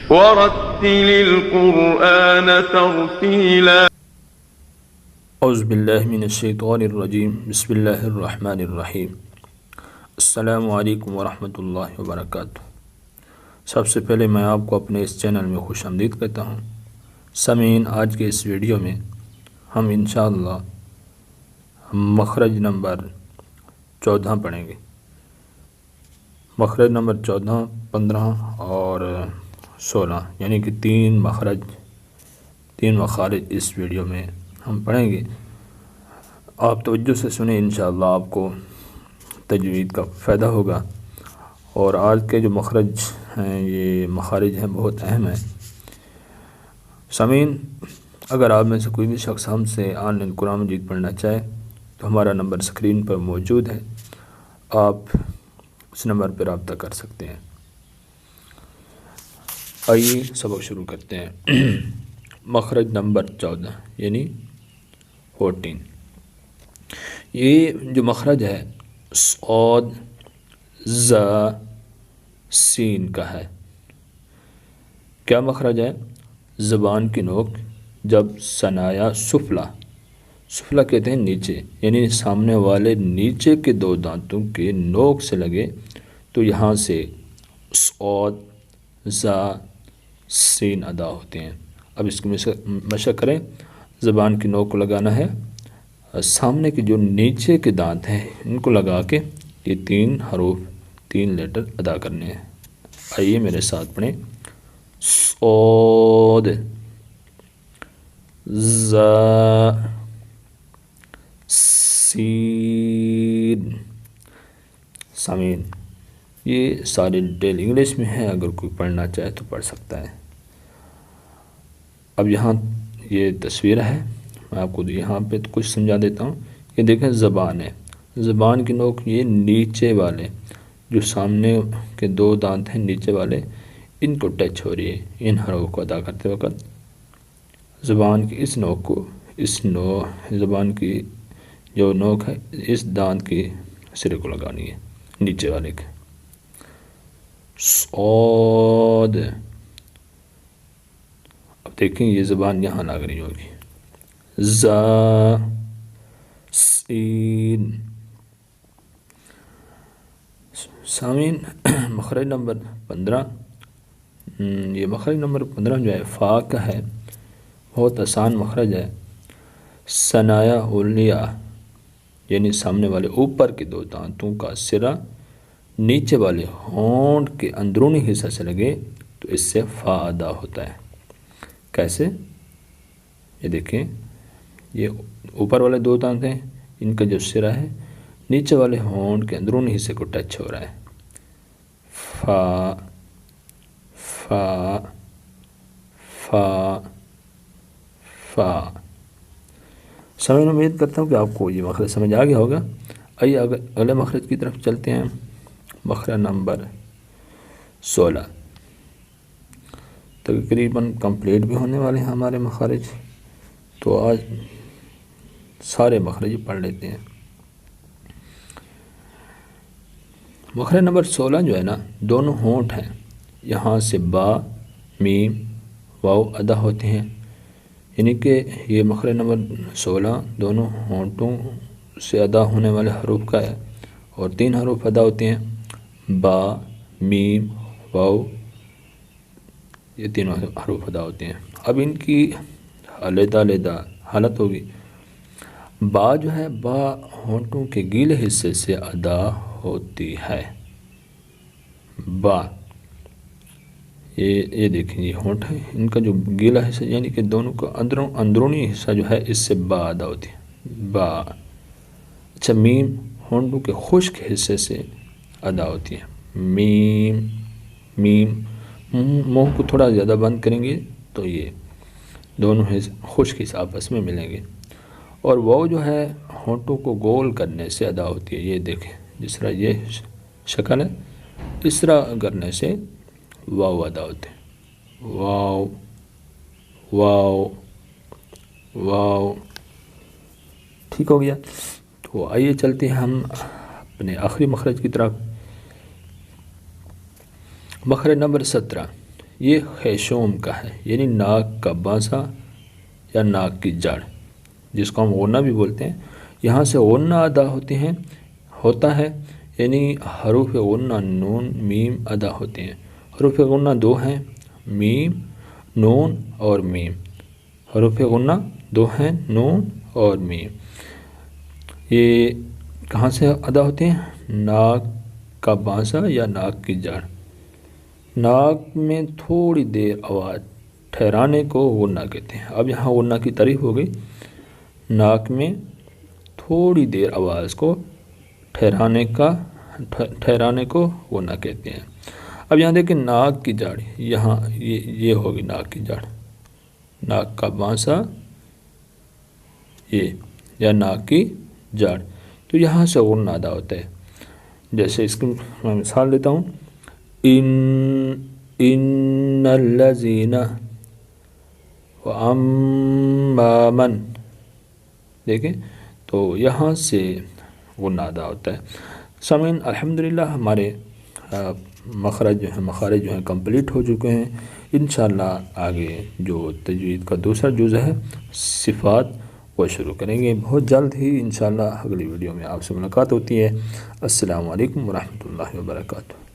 ورتل القرآن ترتیلا۔ اعوذ باللہ من الشیطان الرجیم، بسم اللہ الرحمن الرحیم۔ السلام علیکم ورحمۃ اللہ وبرکاتہ۔ سب سے پہلے میں آپ کو اپنے اس چینل میں خوش آمدید کہتا ہوں۔ سامعین، آج کے اس ویڈیو میں ہم انشاءاللہ مخرج نمبر 14 پڑھیں گے۔ مخرج نمبر 14، 15 اور 16، یعنی کہ تین مخارج اس ویڈیو میں ہم پڑھیں گے۔ آپ توجہ سے سنیں، انشاءاللہ آپ کو تجوید کا فائدہ ہوگا۔ اور آج کے جو مخرج ہیں، یہ مخارج ہیں، بہت اہم ہیں۔ سامعین، اگر آپ میں سے کوئی بھی شخص ہم سے آن لائن قرآن مجید پڑھنا چاہے تو ہمارا نمبر اسکرین پر موجود ہے، آپ اس نمبر پر رابطہ کر سکتے ہیں۔ آئیے سبق شروع کرتے ہیں۔ مخرج نمبر 14 یعنی 14۔ یہ جو مخرج ہے صاد ز سین کا ہے۔ کیا مخرج ہے؟ زبان کی نوک جب ثنایا سفلا کہتے ہیں نیچے، یعنی سامنے والے نیچے کے دو دانتوں کے نوک سے لگے تو یہاں سے صاد ز سین ادا ہوتے ہیں۔ اب اس کی مشق کریں۔ زبان کی نوک کو لگانا ہے، سامنے کے جو نیچے کے دانت ہیں ان کو لگا کے یہ 3 حروف 3 لیٹر ادا کرنے ہیں۔ آئیے میرے ساتھ پڑھیں۔ صاد ز سین۔ سامعین، یہ ساری ڈیٹیل انگلش میں ہے، اگر کوئی پڑھنا چاہے تو پڑھ سکتا ہے۔ اب یہاں یہ تصویر ہے، میں آپ کو یہاں پہ کچھ سمجھا دیتا ہوں۔ یہ دیکھیں زبان ہے، زبان کی نوک یہ نیچے والے جو سامنے کے 2 دانت ہیں نیچے والے، ان کو ٹچ ہو رہی ہے۔ ان حروف کو ادا کرتے وقت زبان کی اس نوک کو زبان کی جو نوک ہے اس دانت کی سرے کو لگانی ہے، نیچے والے کے۔ صاد۔ اب دیکھیں یہ زبان یہاں لگ رہی ہوگی۔ ز سین۔ سامعین، مخرج نمبر 15، یہ مخرج نمبر 15 جو ہے فا کا ہے، بہت آسان مخرج ہے۔ ثنایا علیا یعنی سامنے والے اوپر کے 2 دانتوں کا سرا نیچے والے ہونٹ کے اندرونی حصہ سے لگے تو اس سے فا ادا ہوتا ہے۔ کیسے؟ یہ دیکھیں، یہ اوپر والے 2 دانت ہیں، ان کا جو سرا ہے نیچے والے ہونٹ کے اندرونی حصے کو ٹچ ہو رہا ہے۔ فا فا فا فا۔ سامعین، امید کرتا ہوں کہ آپ کو یہ مخرج سمجھ آ گیا ہوگا۔ آئیے اگلے مخرج کی طرف چلتے ہیں۔ مخرج نمبر 16، تقریباً کمپلیٹ بھی ہونے والے ہیں ہمارے مخارج، تو آج سارے مخرج پڑھ لیتے ہیں۔ مخرج نمبر 16 جو ہے نا، دونوں ہونٹ ہیں، یہاں سے با میم واو ادا ہوتے ہیں، یعنی کہ یہ مخرج نمبر 16 دونوں ہونٹوں سے ادا ہونے والے حروف کا ہے، اور 3 حروف ادا ہوتے ہیں، با میم واو، یہ تینوں حروف ادا ہوتے ہیں۔ اب ان کی علیحدہ حالت ہوگی۔ با جو ہے، با ہونٹوں کے گیلے حصے سے ادا ہوتی ہے۔ با، یہ دیکھیں، یہ ہونٹ ہے، ان کا جو گیلا حصہ یعنی کہ دونوں کا اندرونی حصہ جو ہے اس سے با ادا ہوتی ہے، با۔ اچھا، میم ہونٹوں کے خشک حصے سے ادا ہوتی ہے، میم میم۔ منہ کو تھوڑا زیادہ بند کریں گے تو یہ دونوں خشک حصہ آپس میں ملیں گے۔ اور واو جو ہے ہونٹوں کو گول کرنے سے ادا ہوتی ہے۔ یہ دیکھیں، جس طرح یہ شکل ہے اس طرح کرنے سے واو ادا ہوتے ہیں، واو واو واو۔ ٹھیک ہو گیا؟ تو آئیے چلتے ہیں ہم اپنے آخری مخرج کی طرف۔ مخرج نمبر 17، یہ خیشوم کا ہے، یعنی ناک کا بانسا یا ناک کی جڑ، جس کو ہم غنہ بھی بولتے ہیں۔ یہاں سے غنہ ادا ہوتا ہے، یعنی حروف غنہ نون میم ادا ہوتے ہیں۔ حروف غنہ دو ہیں، میم نون اور میم۔ حروف غنہ دو ہیں، نون اور میم۔ یہ کہاں سے ادا ہوتے ہیں؟ ناک کا بانسا یا ناک کی جڑ۔ ناک میں تھوڑی دیر آواز ٹھہرانے کو غنہ کہتے ہیں۔ اب یہاں غنہ کی تعریف ہو گئی، ناک میں تھوڑی دیر آواز کو ٹھہرانے کو غنہ کہتے ہیں۔ اب یہاں دیکھیں ناک کی جڑ، یہاں یہ ہوگی ناک کی جڑ، ناک کا بانسا یہ یا ناک کی جڑ، تو یہاں سے غنہ ادا ہوتا ہے۔ جیسے اس کی میں مثال دیتا ہوں، ان الذین واما من، دیکھیں تو یہاں سے غنہ ادا ہوتا ہے۔ سامعین الحمدللہ ہمارے مخارج جو ہیں کمپلیٹ ہو چکے ہیں۔ انشاءاللہ آگے جو تجوید کا دوسرا جزء ہے صفات وہ شروع کریں گے بہت جلد ہی انشاءاللہ۔ اگلی ویڈیو میں آپ سے ملاقات ہوتی ہے۔ السلام علیکم ورحمۃ اللہ وبرکاتہ۔